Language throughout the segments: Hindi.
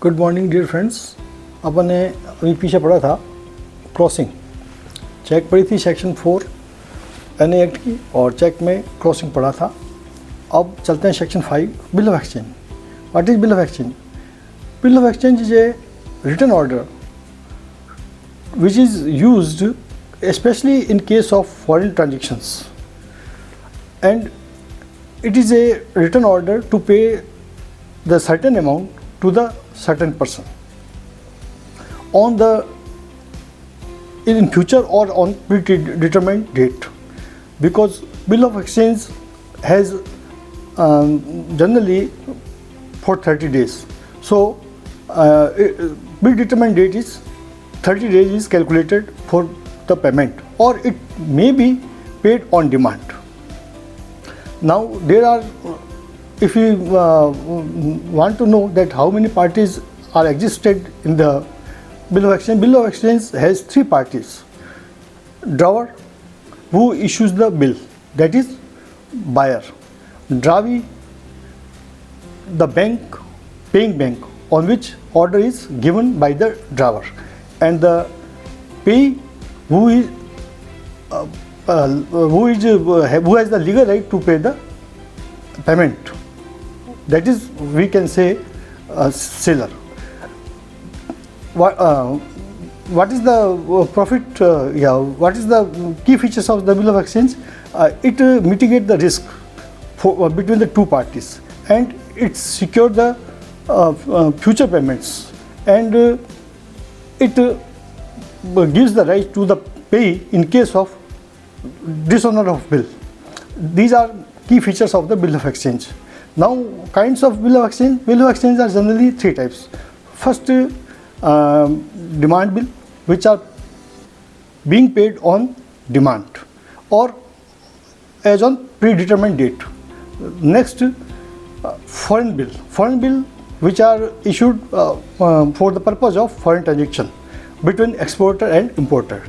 Good morning dear friends. अपन ने अभी पीछे पढ़ा था क्रॉसिंग, चेक पढ़ी थी सेक्शन 4 NIA एक्ट की, और चेक में क्रॉसिंग पढ़ा था। अब चलते हैं section 5 bill of exchange. What is bill of exchange? Bill of exchange is a written order which is used especially in case of foreign transactions, and it is a written order to pay the certain amount to the certain person on the in future or on predetermined date, because bill of exchange has generally for 30 days. So predetermined date is 30 days is calculated for the payment, or it may be paid on demand. Now there are, if you want to know that how many parties are existed in the bill of exchange has 3 parties: drawer, who issues the bill, that is buyer; drawee, the bank, paying bank, on which order is given by the drawer; and the payee, who has the legal right to pay the payment, that is, we can say seller. What is the profit? What is the key features of the bill of exchange? It mitigates the risk between the 2 parties, and it secures the future payments, and it gives the right to the payee in case of dishonor of bill. These are key features of the bill of exchange. Now, kinds of bill of exchange. Bill of exchange are generally 3 types. First, demand bill, which are being paid on demand or as on predetermined date. Next, foreign bill, which are issued for the purpose of foreign transaction between exporter and importer.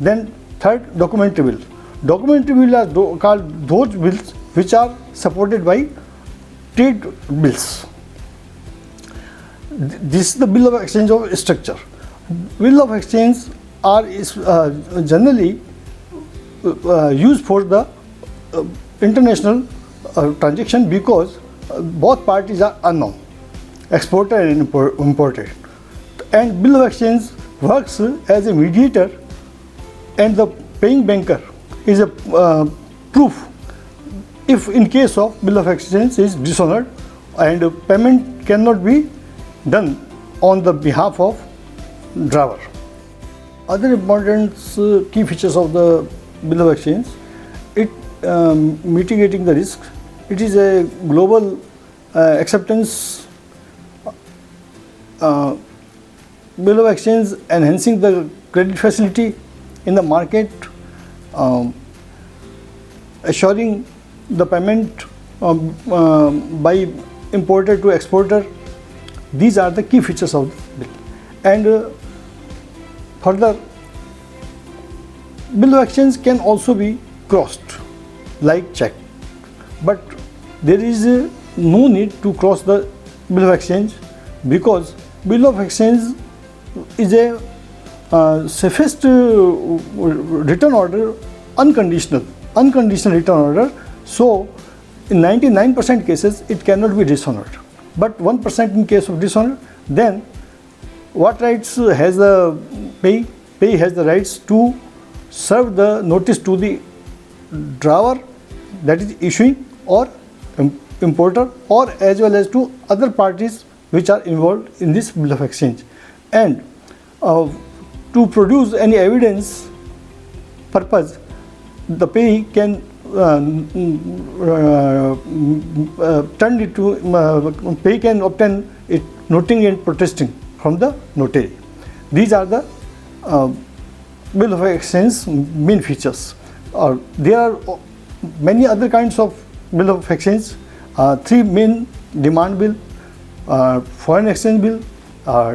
Then third, documentary bill. Documentary bill are called those bills which are supported by trade bills. This is the bill of exchange of structure. Bill of exchange are generally used for the international transaction, because both parties are unknown, exporter and importer, and bill of exchange works as a mediator, and the paying banker is a proof if in case of bill of exchange is dishonored and payment cannot be done on the behalf of drawer. Other important key features of the bill of exchange: it mitigating the risk. It is a global acceptance bill of exchange, enhancing the credit facility in the market, assuring the payment by importer to exporter. These are the key features of the bill. And further, bill of exchange can also be crossed like check, but there is no need to cross the bill of exchange, because bill of exchange is a safest return order, unconditional return order. So in 99% cases it cannot be dishonored, but 1% in case of dishonor, then what rights has the payee has the rights to serve the notice to the drawer, that is issuing, or importer, or as well as to other parties which are involved in this bill of exchange. And to produce any evidence purpose, the payee can turn it to payee can obtain it noting and protesting from the notary. These are the bill of exchange main features. There are many other kinds of bill of exchange. 3 main: demand bill, foreign exchange bill,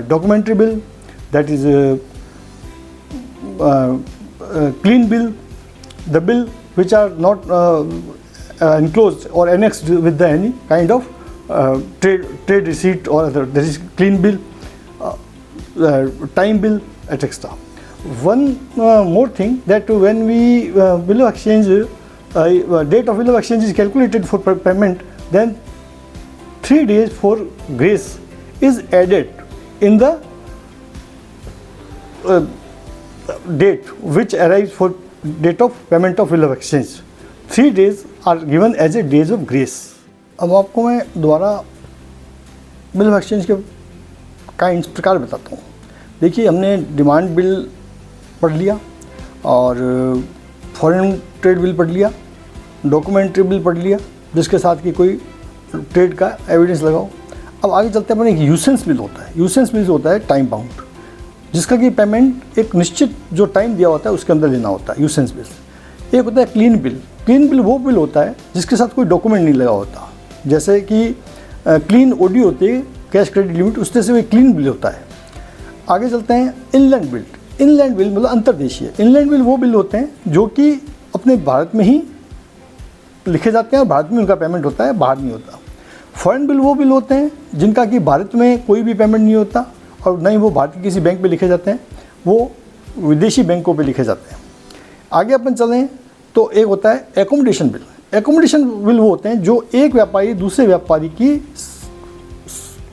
documentary bill, that is clean bill, the bill which are not enclosed or annexed with any kind of trade receipt or other, that is clean bill. time bill, etc. One more thing, that when we bill of exchange, date of bill of exchange is calculated for payment, then 3 days for grace is added in the date which arrives for date of payment of bill of exchange. 3 days are given as a days of grace. अब आपको मैं दोबारा बिल ऑफ एक्सचेंज के काइंड्स प्रकार बताता हूँ. देखिए, हमने डिमांड बिल पढ़ लिया और फॉरेन ट्रेड बिल पढ़ लिया, डॉक्यूमेंट्री बिल पढ़ लिया जिसके साथ कि कोई ट्रेड का एविडेंस लगाओ. अब आगे चलते हैं अपन, एक यूसेंस बिल होता है. यूसेंस बिल होता है टाइम बाउंड, जिसका कि पेमेंट एक निश्चित जो टाइम दिया होता है उसके अंदर लेना होता है, यूसेंस बिल. एक होता है क्लीन बिल. क्लीन बिल वो बिल होता है जिसके साथ कोई डॉक्यूमेंट नहीं लगा होता, जैसे कि क्लीन ओडी होती है, कैश क्रेडिट लिमिट, उससे से वही क्लीन बिल होता है. आगे चलते हैं इनलैंड बिल. इनलैंड बिल मतलब अंतर्देशीय. इनलैंड बिल वो बिल होते हैं जो कि अपने भारत में ही लिखे जाते हैं और भारत में उनका पेमेंट होता है, बाहर नहीं होता. फॉरेन बिल वो बिल होते हैं जिनका कि भारत में कोई भी पेमेंट नहीं होता और न ही वो भारत के किसी बैंक पे लिखे जाते हैं, वो विदेशी बैंकों पे लिखे जाते हैं. आगे अपन चलें तो एक होता है एकोमोडेशन बिल. एकोमोडेशन बिल वो होते हैं जो एक व्यापारी दूसरे व्यापारी की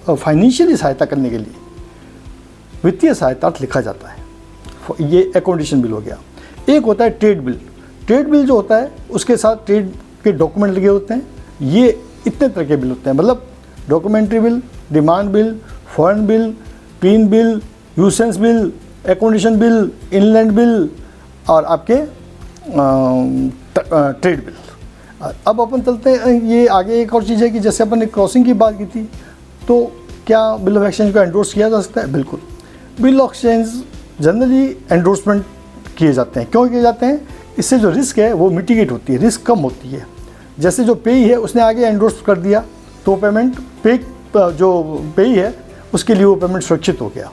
फाइनेंशियली सहायता करने के लिए वित्तीय सहायता लिखा जाता है, ये एकोमोडेशन बिल हो गया. एक होता है ट्रेड बिल. ट्रेड बिल जो होता है उसके साथ ट्रेड के डॉक्यूमेंट लगे होते हैं. ये इतने तरह के बिल होते हैं, मतलब documentary bill, demand bill, foreign bill, clean bill, usance bill, accommodation bill, inland bill और आपके ट्रेड बिल. अब अपन चलते हैं, ये आगे एक और चीज़ है कि जैसे अपन ने क्रॉसिंग की बात की थी, तो क्या बिल ऑफ एक्सचेंज को एंडोर्स किया जा सकता है? बिल्कुल. Bill of exchange generally endorsement किए जाते हैं. क्यों किए जाते हैं? इससे जो रिस्क है वो मिटिगेट होती है, रिस्क कम होती है. जैसे जो पेई है उसने आगे एंडोर्स कर दिया तो पेमेंट जो पेई है उसके लिए वो पेमेंट सुरक्षित हो गया.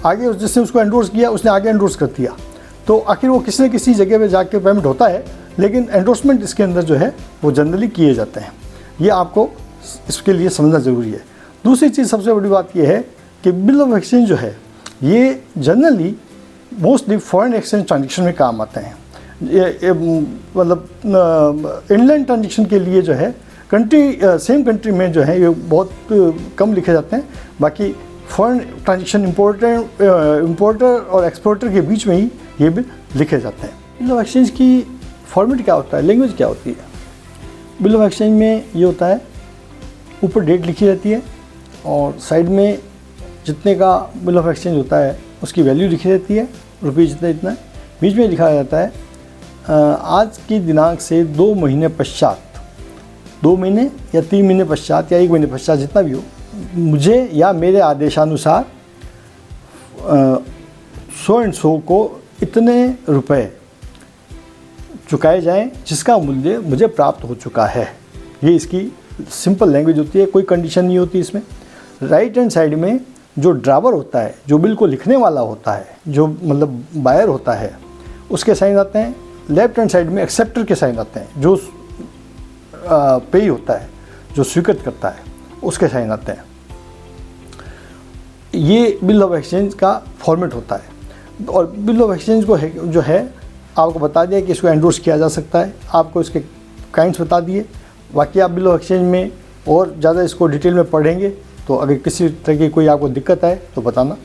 आगे जिसने उसको एंडोर्स किया उसने आगे एंडोर्स कर दिया, तो आखिर वो किसी न किसी जगह पे जाके पेमेंट होता है, लेकिन एंडोर्समेंट इसके अंदर जो है वो जनरली किए जाते हैं. ये आपको इसके लिए समझना ज़रूरी है. दूसरी चीज़, सबसे बड़ी बात ये है कि बिल ऑफ एक्सचेंज जो है ये generally mostly foreign exchange transaction में काम आते हैं. ये मतलब इनलैंड ट्रांजेक्शन के लिए जो है सेम कंट्री में जो है ये बहुत कम लिखे जाते हैं. बाकी फॉरेन ट्रांजेक्शन इम्पोर्टर और एक्सपोर्टर के बीच में ही ये बिल लिखे जाते हैं. बिल ऑफ एक्सचेंज की फॉर्मेट क्या होता है, लैंग्वेज क्या होती है? बिल ऑफ एक्सचेंज में ये होता है, ऊपर डेट लिखी रहती है और साइड में जितने का बिल ऑफ एक्सचेंज होता है उसकी वैल्यू लिखी रहती है, रुपये जितना इतना. बीच में लिखा जाता है आज की दिनांक से 2 महीने पश्चात, 2 महीने या 3 महीने पश्चात या 1 महीने पश्चात जितना भी हो, मुझे या मेरे आदेशानुसार 100 को इतने रुपए चुकाए जाएं जिसका मूल्य मुझे प्राप्त हो चुका है. ये इसकी सिंपल लैंग्वेज होती है, कोई कंडीशन नहीं होती इसमें. राइट हैंड साइड में जो ड्रावर होता है, जो बिल को लिखने वाला होता है, जो मतलब बायर होता है, उसके साइन आते हैं. लेफ्ट हैंड साइड में एक्सेप्टर के साइन आते हैं, जो पेई होता है, जो स्वीकृत करता है, उसके साइन आते हैं. ये बिल ऑफ एक्सचेंज का फॉर्मेट होता है. और बिल ऑफ एक्सचेंज को जो है आपको बता दिया कि इसको एंडोर्स किया जा सकता है, आपको इसके काइंड्स बता दिए. बाकी आप बिल ऑफ एक्सचेंज में और ज़्यादा इसको डिटेल में पढ़ेंगे तो अगर किसी तरह की कोई आपको दिक्कत आए तो बताना.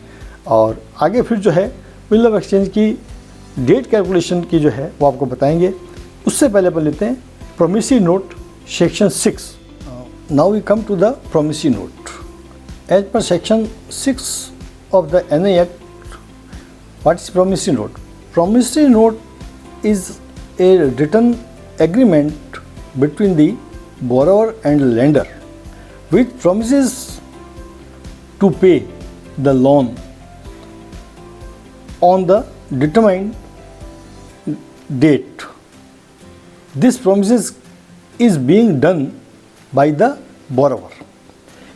और आगे फिर जो है बिल ऑफ एक्सचेंज की डेट कैलकुलेशन की जो है वो आपको बताएंगे. उससे पहले अपन लेते हैं promissory note section 6. Now we come to the promissory note. As per section 6 of the NIA act, what is promissory note? Promissory note is a written agreement between the borrower and lender which promises to pay the loan on the determined date. This promises is being done by the borrower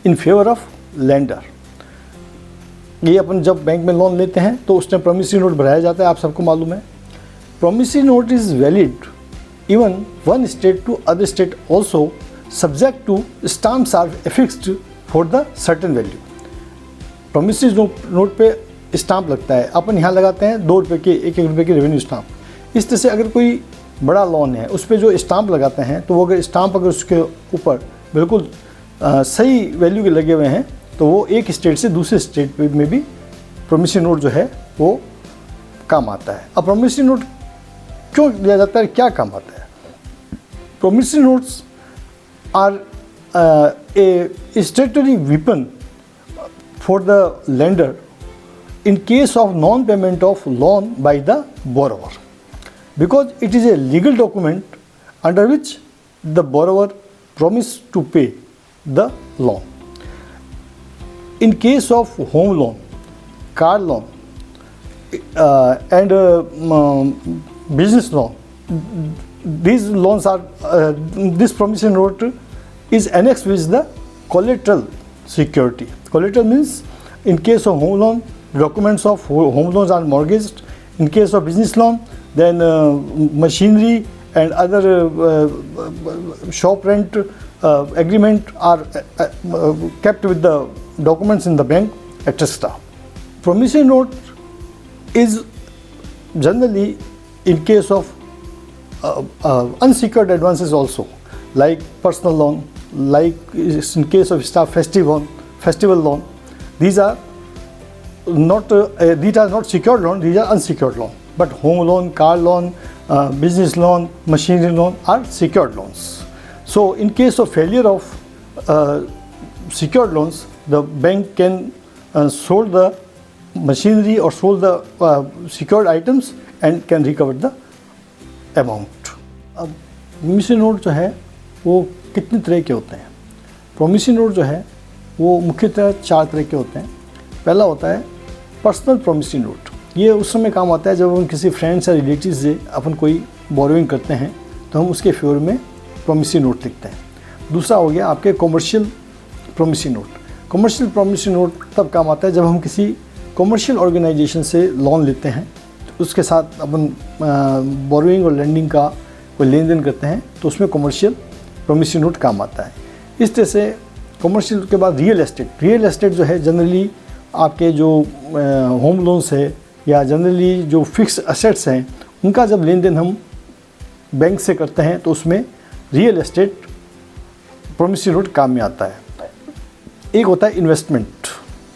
in favor of lender. ये अपन जब बैंक में लोन लेते हैं तो उसमें प्रोमिसरी नोट भराया जाता है, आप सबको मालूम है. Promissory note is valid even one state to other state also, subject to stamps are affixed for the certain value. Promissory note पे स्टाम्प लगता है, अपन यहाँ लगाते हैं 2 रुपये के 1-1 रुपये की रेवेन्यू स्टाम्प। इस तरह से अगर कोई बड़ा लोन है उस पर जो स्टाम्प लगाते हैं, तो वो अगर स्टाम्प अगर उसके ऊपर बिल्कुल सही वैल्यू के लगे हुए हैं तो वो एक स्टेट से दूसरे स्टेट में भी प्रॉमिसरी नोट जो है वो काम आता है। अब प्रॉमिसरी नोट क्यों लिया जाता है, क्या काम आता है? Promissory notes are a statutory weapon for the lender in case of non-payment of loan by the borrower, because it is a legal document under which the borrower promised to pay the loan. In case of home loan, car loan, and business loan, these loans are this promissory note is annexed with the collateral security. Collateral means in case of home loan, documents of home loans are mortgaged. In case of business loan, then machinery and other shop rent agreement are kept with the documents in the bank, etc. Promissory note is generally in case of unsecured advances also, like personal loan, like in case of staff festival loan. These are not secured loan, these are unsecured loan. But home loan, car loan, business loan, machinery loan are secured loans. So in case of failure of secured loans, the bank can sold the machinery or sold the secured items and can recover the amount. अब प्रॉमिसरी नोट जो है वो कितने तरह के होते हैं? प्रॉमिसरी नोट जो है वो मुख्यतः 4 तरह के होते हैं। पहला होता है पर्सनल प्रॉमिसरी नोट। ये उस समय काम आता है जब हम किसी फ्रेंड्स या रिलेटिव से अपन कोई बोरोइंग करते हैं तो हम उसके फेवर में प्रॉमिसरी नोट लिखते हैं। दूसरा हो गया आपके commercial promissory note. Commercial promissory note तब काम आता है जब हम किसी कॉमर्शियल ऑर्गेनाइजेशन से लोन लेते हैं, तो उसके साथ अपन बोरोइंग और लेंडिंग का कोई लेन देन करते हैं, तो उसमें कॉमर्शियल प्रॉमिसरी नोट काम आता है। इस तरह से कॉमर्शियल के बाद रियल एस्टेट जो है जनरली आपके जो होम लोन्स है या जनरली जो फिक्स एसेट्स हैं उनका जब लेन देन हम बैंक से करते हैं तो उसमें रियल एस्टेट प्रॉमिसरी नोट काम में आता है। एक होता है investment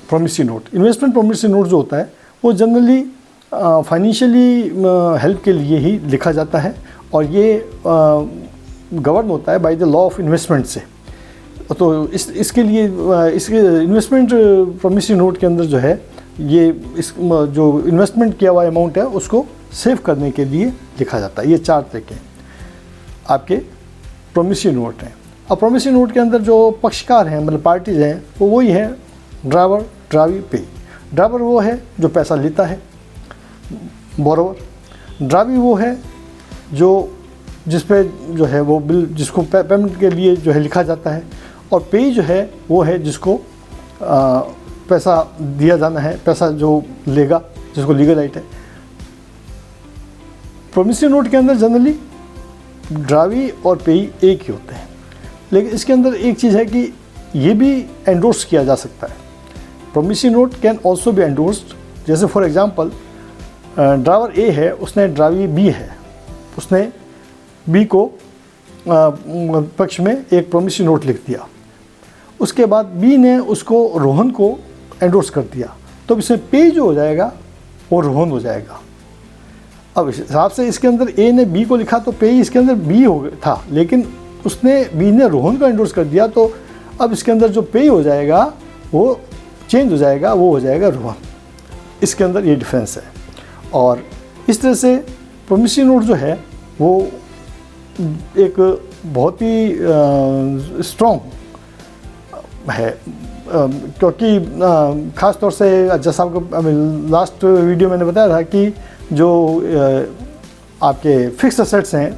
promissory note. Investment promissory note जो होता है वो जनरली फाइनेंशियली हेल्प के लिए ही लिखा जाता है और ये गवर्न होता है by the law of investment से। तो इसके लिए इसके इन्वेस्टमेंट प्रॉमिसरी नोट के अंदर जो है ये जो इन्वेस्टमेंट किया हुआ अमाउंट है उसको सेव करने के लिए लिखा जाता है। ये 4 तरह के आपके प्रॉमिसरी नोट हैं। अब प्रॉमिसरी नोट के अंदर जो पक्षकार हैं मतलब पार्टीज हैं वो वही है ड्रावर, ड्रावी, पे। ड्रावर वो है जो पैसा लेता है, बोरोवर। ड्रावी वो है जो जिस पे जो है वो बिल जिसको पेमेंट के लिए जो है लिखा जाता है, और पे जो है वो है जिसको पैसा दिया जाना है, पैसा जो लेगा जिसको लीगल राइट है। प्रॉमिसरी नोट के अंदर जनरली ड्रावी और पेई एक ही होते हैं, लेकिन इसके अंदर एक चीज़ है कि ये भी एंडोर्स किया जा सकता है। Promissory note can also be endorsed. जैसे फॉर एग्जांपल ड्रावर ए है, उसने ड्रावी बी है, उसने बी को पक्ष में एक प्रॉमिसरी नोट लिख दिया। उसके बाद बी ने उसको रोहन को एंडोर्स कर दिया, तो इसमें पे जो हो जाएगा वो रोहन हो जाएगा। अब इस हिसाब से इसके अंदर ए ने बी को लिखा तो पे इसके अंदर बी हो गया था, लेकिन उसने बी ने रोहन को एंडोर्स कर दिया, तो अब इसके अंदर जो पे हो जाएगा वो चेंज हो जाएगा, वो हो जाएगा रोहन। इसके अंदर ये डिफरेंस है। और इस तरह से प्रॉमिसरी नोट जो है वो एक बहुत ही स्ट्रॉन्ग है, क्योंकि ख़ास तौर से जैसा आपको लास्ट वीडियो मैंने बताया था कि जो आपके फिक्स एसेट्स हैं,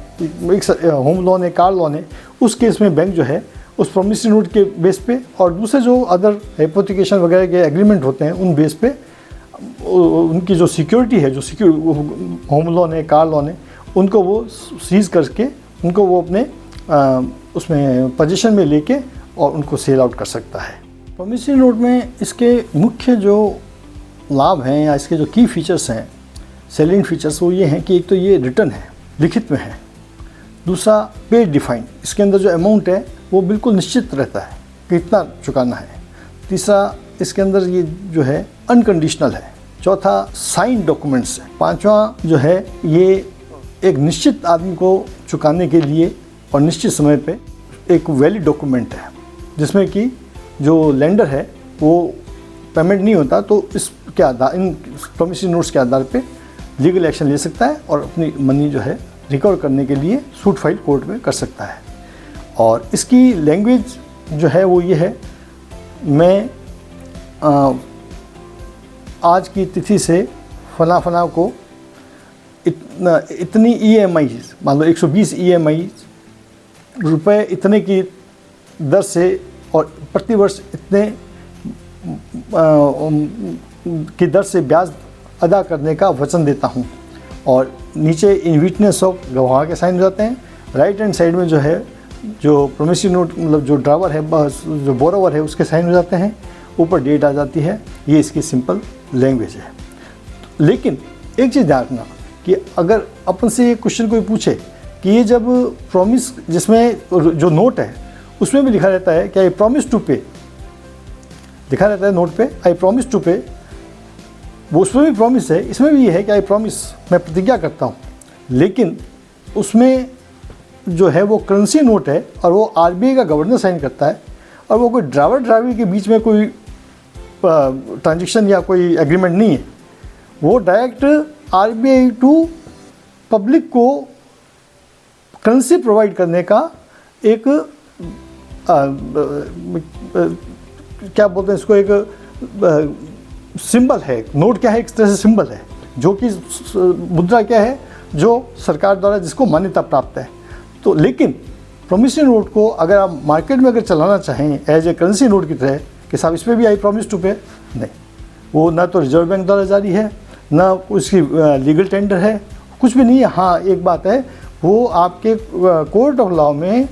होम लोन है, कार लोन है, उस केस में बैंक जो है उस प्रॉमिसरी नोट के बेस पे और दूसरे जो अदर हाइपोथिकेशन वगैरह के एग्रीमेंट होते हैं उन बेस पे उनकी जो सिक्योरिटी है, जो होम लोन है, कार लोन है, उनको वो सीज करके उनको वो अपने उसमें पोजीशन में लेके और उनको सेल आउट कर सकता है। प्रॉमिसरी नोट में इसके मुख्य जो लाभ हैं या इसके जो की फीचर्स हैं, सेलिंग फीचर्स, वो ये हैं कि एक तो ये रिटर्न है, लिखित में है। दूसरा पे डिफाइन, इसके अंदर जो अमाउंट है वो बिल्कुल निश्चित रहता है कि कितना चुकाना है। तीसरा इसके अंदर ये जो है अनकंडीशनल है। चौथा साइन डॉक्यूमेंट्स है। पांचवा जो है ये एक निश्चित आदमी को चुकाने के लिए और निश्चित समय पे एक वैलिड डॉक्यूमेंट है, जिसमें कि जो लेंडर है वो पेमेंट नहीं होता तो इसके आधार, इन प्रॉमिसरी नोट्स के आधार पे लीगल एक्शन ले सकता है और अपनी मनी जो है रिकवर करने के लिए सूट फाइल कोर्ट में कर सकता है। और इसकी लैंग्वेज जो है वो ये है, मैं आज की तिथि से फला फला को इतनी EMI, मान लो 120 EMI रुपए इतने की दर से और प्रतिवर्ष इतने की दर से ब्याज अदा करने का वचन देता हूँ। और नीचे इन विटनेस ऑफ गवाह के साइन हो जाते हैं। राइट हैंड साइड में जो है जो प्रॉमिसरी नोट मतलब जो ड्रावर है, जो बोरोवर है, उसके साइन हो जाते हैं। ऊपर डेट आ जाती है। ये इसकी सिंपल लैंग्वेज है। लेकिन एक चीज़ ध्यान रखना कि अगर अपन से ये क्वेश्चन कोई पूछे कि ये जब प्रॉमिस, जिसमें जो नोट है उसमें भी लिखा रहता है कि आई प्रॉमिस टू पे, लिखा रहता है नोट पे आई प्रॉमिस टू पे, वो उसमें भी प्रॉमिस है, इसमें भी ये है कि आई प्रॉमिस, मैं प्रतिज्ञा करता हूँ। लेकिन उसमें जो है वो करेंसी नोट है और वो RBI का गवर्नर साइन करता है और वो कोई ड्राइवर के बीच में कोई ट्रांजेक्शन या कोई एग्रीमेंट नहीं है। वो डायरेक्ट RBI टू पब्लिक को करेंसी प्रोवाइड करने का एक क्या बोलते हैं इसको, एक सिंबल है। नोट क्या है, एक तरह से सिंबल है, जो कि मुद्रा क्या है, जो सरकार द्वारा जिसको मान्यता प्राप्त है। तो लेकिन प्रॉमिसरी नोट को अगर आप मार्केट में अगर चलाना चाहें एज ए करेंसी नोट की तरह कि साहब इसमें भी आई प्रॉमिस टू पे, नहीं, वो ना तो रिजर्व बैंक द्वारा जारी है, ना उसकी लीगल टेंडर है, कुछ भी नहीं है। हाँ, एक बात है, वो आपके कोर्ट ऑफ लॉ में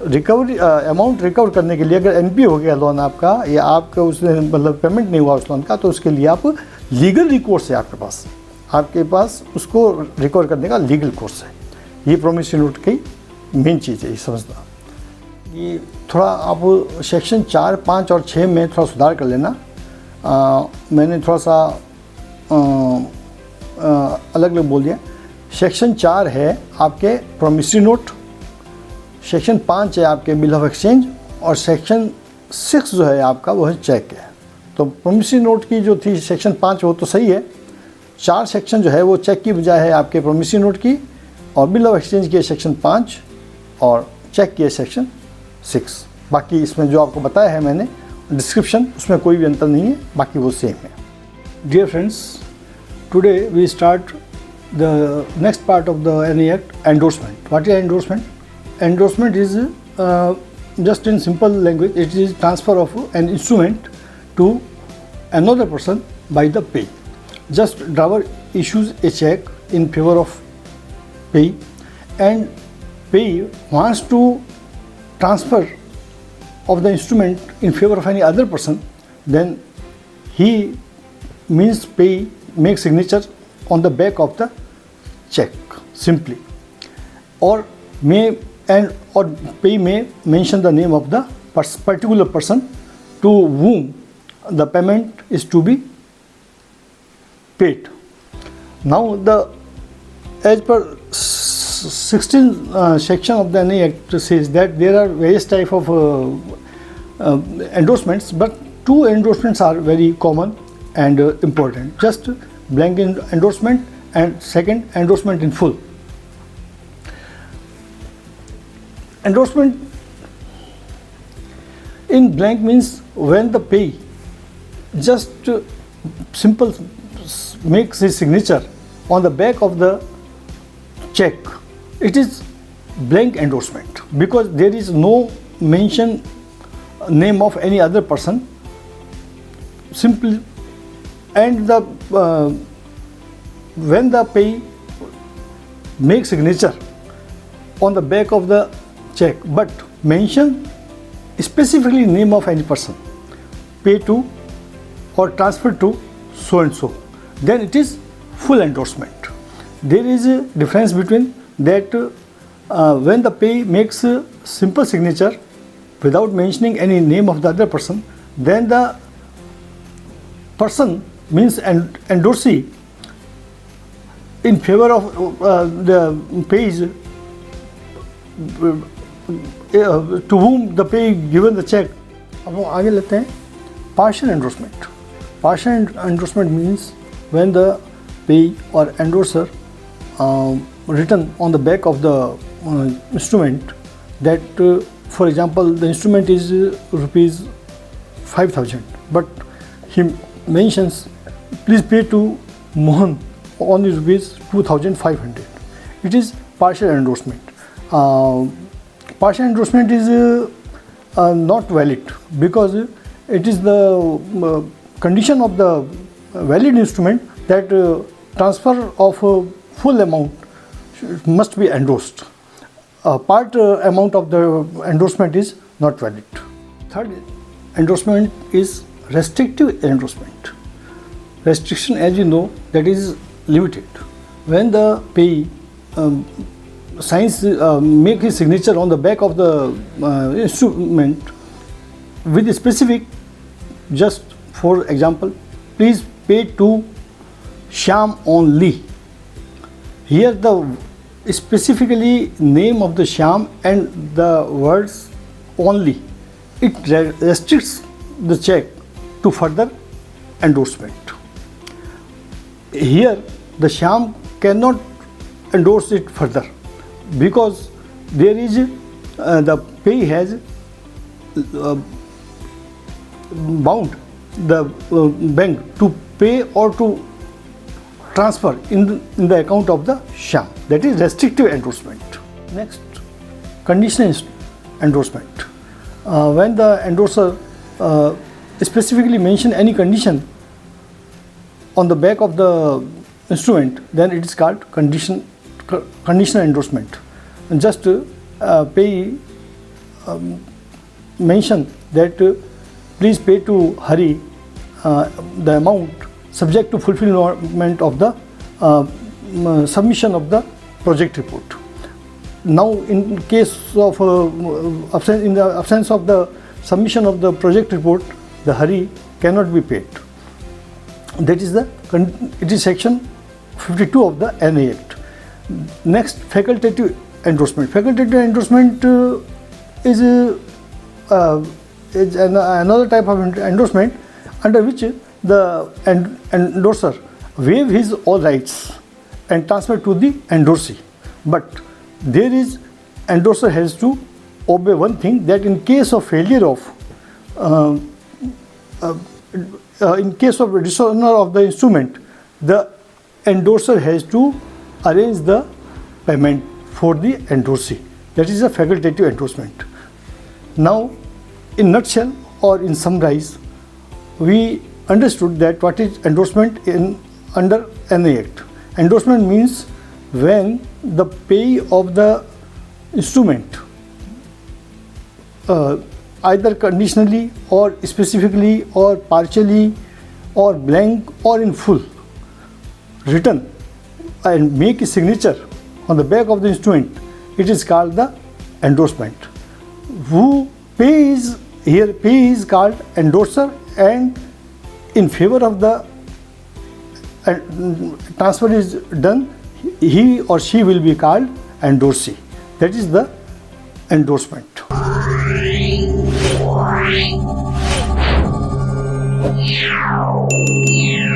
रिकवरी अमाउंट रिकवर करने के लिए, अगर NPA हो गया लोन आपका या आपका उसमें मतलब पेमेंट नहीं हुआ उस लोन का, तो उसके लिए आप लीगल रिकोर्स है आपके पास उसको रिकवर करने का लीगल कोर्स है। ये प्रॉमिसरी नोट की मेन चीज़ है, ये समझना। ये थोड़ा आप सेक्शन 4, 5 और 6 में थोड़ा सुधार कर लेना। मैंने थोड़ा सा अलग अलग बोल दिया। सेक्शन 4 है आपके प्रॉमिसरी नोट, सेक्शन 5 है आपके बिल ऑफ एक्सचेंज और सेक्शन 6 जो है आपका वो है चेक है। तो प्रॉमिसरी नोट की जो थी सेक्शन 5 वो तो सही है। 4 सेक्शन जो है वो चेक की बजाय है आपके प्रॉमिसरी नोट की, और बिल ऑफ एक्सचेंज की है सेक्शन 5 और चेक की है सेक्शन 6। बाकी इसमें जो आपको बताया है मैंने डिस्क्रिप्शन, उसमें कोई भी अंतर नहीं है, बाकी वो सेम है। Dear friends, today we start the next part of the NIA Act, endorsement. What is endorsement? Endorsement is just in simple language, it is transfer of an instrument to another person by the pay. Just drawer issues a check in favor of pay, and pay wants to transfer of the instrument in favor of any other person, then he means pay makes signature on the back of the check simply, or pay may mention the name of the particular person to whom the payment is to be paid. Now as per 16 section of the NIA Act says that there are various type of endorsements, but 2 endorsements are very common and important. Just blank endorsement and second endorsement in full. Endorsement in blank means when the pay just simple makes his signature on the back of the check, it is blank endorsement because there is no mention name of any other person. Simply, and the when the pay makes signature on the back of the check but mention specifically name of any person, pay to or transfer to so and so, then it is full endorsement. There is a difference between that when the payee makes a simple signature without mentioning any name of the other person, then the person means endorsee in favor of the payees to whom the payee given the check. अब हम आगे लेते हैं partial endorsement. Partial endorsement means when the payee or endorser written on the back of the instrument that for example the instrument is rupees 5,000, but he mentions please pay to Mohan only rupees 2,500. It is partial endorsement. Partial endorsement is not valid because it is the condition of the valid instrument that transfer of full amount must be endorsed. Part amount of the endorsement is not valid. Third endorsement is restrictive endorsement. Restriction, as you know, that is limited. When the payee signs, make his signature on the back of the instrument with a specific, just for example, please pay to Shyam only. Here the specifically name of the Shyam and the words only. It restricts the check to further endorsement. Here the Shyam cannot endorse it further because there is the payee has bound the bank to pay or to transfer in the account of the Shyam. That is restrictive endorsement. Next, conditional endorsement. When the endorser specifically mention any condition on the back of the instrument, then it is called conditional endorsement. And just payee mention that please pay to Hari the amount subject to fulfillment of the submission of the project report. Now, in case of in the absence of the submission of the project report, the Hari cannot be paid. That is it is section 52 of the NIA Act. Next, facultative endorsement. Facultative endorsement is another type of endorsement under which the endorser waive his all rights and transfer to the endorsee. But there is endorser has to obey one thing, that in case of failure of in case of dishonor of the instrument, the endorser has to arrange the payment for the endorsee. That is a facultative endorsement. Now, in nutshell or in summarize, we understood that what is endorsement under NIA Act. Endorsement means when the payee of the instrument either conditionally or specifically or partially or blank or in full written and make a signature on the back of the instrument, it is called the endorsement. Who pays here, payee is called endorser, and in favor of the transfer is done, he or she will be called endorsee. That is the endorsement. Yeah.